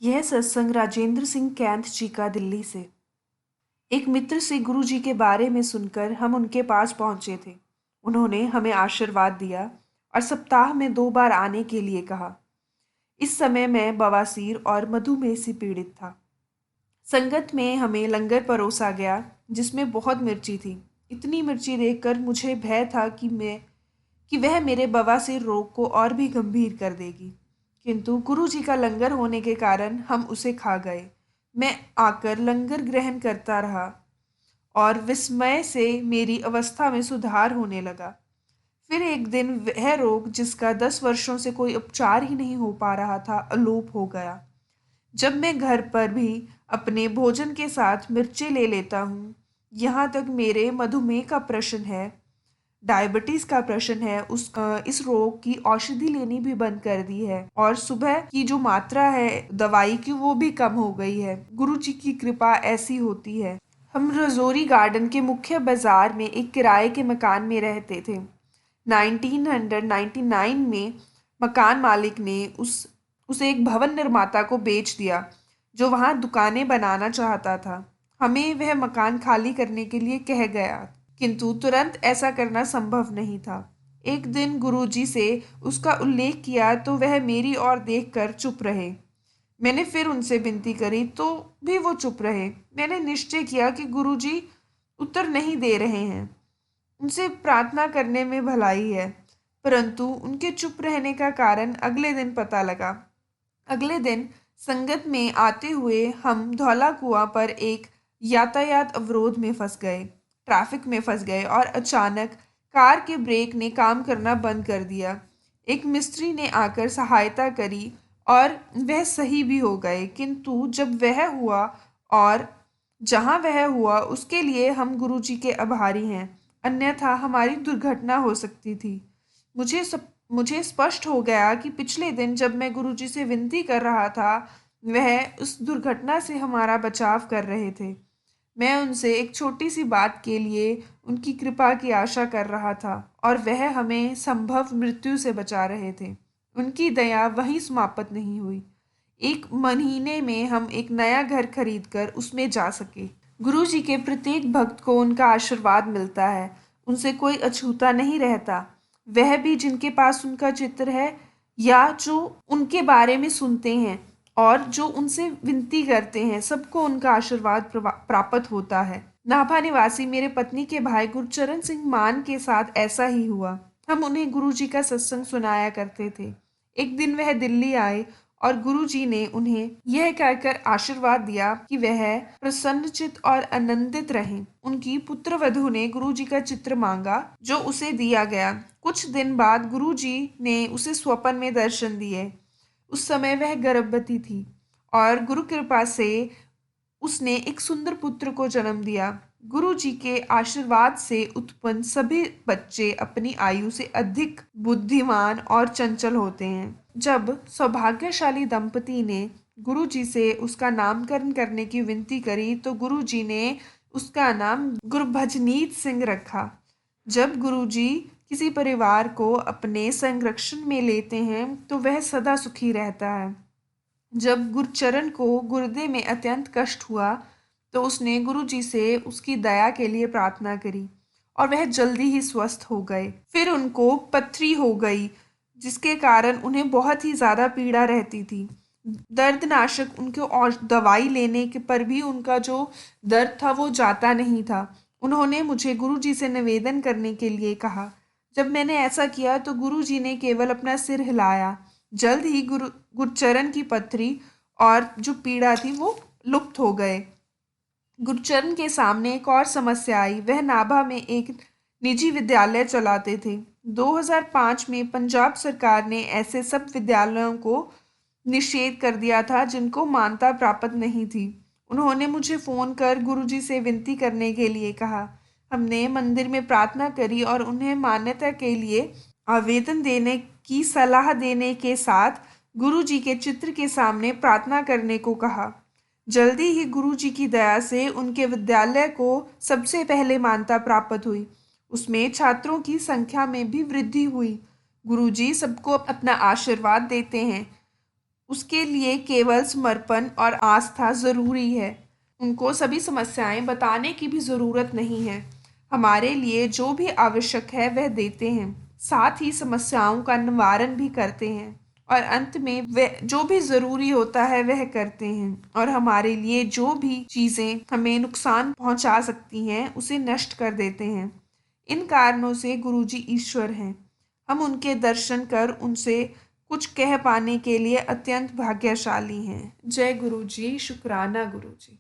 यह सत्संग राजेंद्र सिंह कैंथ जी का दिल्ली से। एक मित्र से गुरु जी के बारे में सुनकर हम उनके पास पहुंचे थे। उन्होंने हमें आशीर्वाद दिया और सप्ताह में 2 बार आने के लिए कहा। इस समय मैं बवासीर और मधुमेह से पीड़ित था। संगत में हमें लंगर परोसा गया जिसमें बहुत मिर्ची थी। इतनी मिर्ची देखकर मुझे भय था कि वह मेरे बवासीर रोग को और भी गंभीर कर देगी। किंतु गुरु जी का लंगर होने के कारण हम उसे खा गए। मैं आकर लंगर ग्रहण करता रहा और विस्मय से मेरी अवस्था में सुधार होने लगा। फिर एक दिन वह रोग जिसका 10 वर्षों से कोई उपचार ही नहीं हो पा रहा था अलोप हो गया। जब मैं घर पर भी अपने भोजन के साथ मिर्चें ले लेता हूँ, यहाँ तक मेरे मधुमेह का प्रश्न है, डायबिटीज का प्रश्न है, इस रोग की औषधि लेनी भी बंद कर दी है और सुबह की जो मात्रा है दवाई की वो भी कम हो गई है। गुरु जी की कृपा ऐसी होती है। हम रजौरी गार्डन के मुख्य बाजार में एक किराए के मकान में रहते थे। 1999 में मकान मालिक ने उसे एक भवन निर्माता को बेच दिया जो वहां दुकानें बनाना चाहता था। हमें वह मकान खाली करने के लिए कह गया, किंतु तुरंत ऐसा करना संभव नहीं था। एक दिन गुरुजी से उसका उल्लेख किया तो वह मेरी ओर देखकर चुप रहे। मैंने फिर उनसे विनती करी तो भी वो चुप रहे। मैंने निश्चय किया कि गुरुजी उत्तर नहीं दे रहे हैं। उनसे प्रार्थना करने में भलाई है, परंतु उनके चुप रहने का कारण अगले दिन पता लगा। अगले दिन संगत में आते हुए हम धौला कुआं पर एक यातायात अवरोध में फंस गए, ट्रैफिक में फंस गए और अचानक कार के ब्रेक ने काम करना बंद कर दिया। एक मिस्त्री ने आकर सहायता करी और वह सही भी हो गए, किंतु जब वह हुआ और जहाँ वह हुआ उसके लिए हम गुरुजी के आभारी हैं, अन्यथा हमारी दुर्घटना हो सकती थी। मुझे स्पष्ट हो गया कि पिछले दिन जब मैं गुरुजी से विनती कर रहा था, वह उस दुर्घटना से हमारा बचाव कर रहे थे। मैं उनसे एक छोटी सी बात के लिए उनकी कृपा की आशा कर रहा था और वह हमें संभव मृत्यु से बचा रहे थे। उनकी दया वहीं समाप्त नहीं हुई। एक महीने में हम एक नया घर खरीदकर उसमें जा सके। गुरु जी के प्रत्येक भक्त को उनका आशीर्वाद मिलता है। उनसे कोई अछूता नहीं रहता। वह भी जिनके पास उनका चित्र है या जो उनके बारे में सुनते हैं और जो उनसे विनती करते हैं, सबको उनका आशीर्वाद प्राप्त होता है। नाभा निवासी मेरे पत्नी के भाई गुरचरण सिंह मान के साथ ऐसा ही हुआ। हम उन्हें गुरु जी का सत्संग सुनाया करते थे। एक दिन वह दिल्ली आए और गुरुजी ने उन्हें यह कहकर आशीर्वाद दिया कि वह प्रसन्नचित और आनंदित रहें। उनकी पुत्रवधू ने गुरुजी का चित्र मांगा जो उसे दिया गया। कुछ दिन बाद गुरुजी ने उसे स्वप्न में दर्शन दिए। उस समय वह गर्भवती थी और गुरु कृपा से उसने एक सुंदर पुत्र को जन्म दिया। गुरु जी के आशीर्वाद से उत्पन्न सभी बच्चे अपनी आयु से अधिक बुद्धिमान और चंचल होते हैं। जब सौभाग्यशाली दंपति ने गुरु जी से उसका नामकरण करने की विनती करी तो गुरु जी ने उसका नाम गुरभजनीत सिंह रखा। जब गुरु जी किसी परिवार को अपने संरक्षण में लेते हैं तो वह सदा सुखी रहता है। जब गुरचरण को गुर्दे में अत्यंत कष्ट हुआ तो उसने गुरु जी से उसकी दया के लिए प्रार्थना करी और वह जल्दी ही स्वस्थ हो गए। फिर उनको पथरी हो गई जिसके कारण उन्हें बहुत ही ज़्यादा पीड़ा रहती थी। दर्दनाशक उनके और दवाई लेने के पर भी उनका जो दर्द था वो जाता नहीं था। उन्होंने मुझे गुरु जी से निवेदन करने के लिए कहा। जब मैंने ऐसा किया तो गुरु जी ने केवल अपना सिर हिलाया। जल्द ही गुरचरण की पथरी और जो पीड़ा थी वो लुप्त हो गए। गुरचरण के सामने एक और समस्या आई। वह नाभा में एक निजी विद्यालय चलाते थे। 2005 में पंजाब सरकार ने ऐसे सब विद्यालयों को निषेध कर दिया था जिनको मान्यता प्राप्त नहीं थी। उन्होंने मुझे फ़ोन कर गुरुजी से विनती करने के लिए कहा। हमने मंदिर में प्रार्थना करी और उन्हें मान्यता के लिए आवेदन देने की सलाह देने के साथ गुरुजी के चित्र के सामने प्रार्थना करने को कहा। जल्दी ही गुरुजी की दया से उनके विद्यालय को सबसे पहले मान्यता प्राप्त हुई। उसमें छात्रों की संख्या में भी वृद्धि हुई। गुरुजी सबको अपना आशीर्वाद देते हैं। उसके लिए केवल समर्पण और आस्था ज़रूरी है। उनको सभी समस्याएं बताने की भी ज़रूरत नहीं है। हमारे लिए जो भी आवश्यक है वह देते हैं, साथ ही समस्याओं का निवारण भी करते हैं और अंत में वह जो भी ज़रूरी होता है वह करते हैं और हमारे लिए जो भी चीज़ें हमें नुकसान पहुंचा सकती हैं उसे नष्ट कर देते हैं। इन कारणों से गुरुजी ईश्वर हैं। हम उनके दर्शन कर उनसे कुछ कह पाने के लिए अत्यंत भाग्यशाली हैं। जय गुरुजी, शुक्राना गुरुजी।